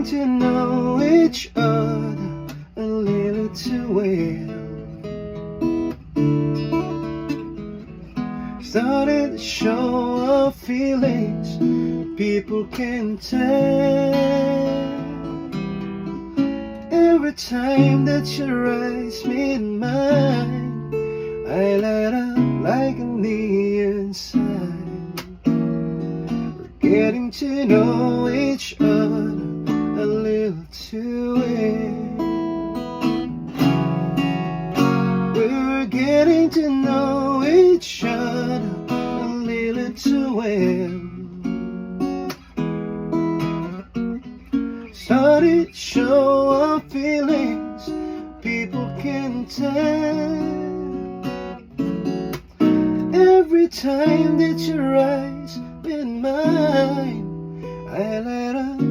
getting to know each other a little too well. Started to show our feelings, people can tell. Every time that your eyes meet mine, I light up like a neon sign. We're getting to know each other a little too well. We're getting to know each other a little too well. Started to show our feelings, people can tell. Every time that your eyes meet mine, I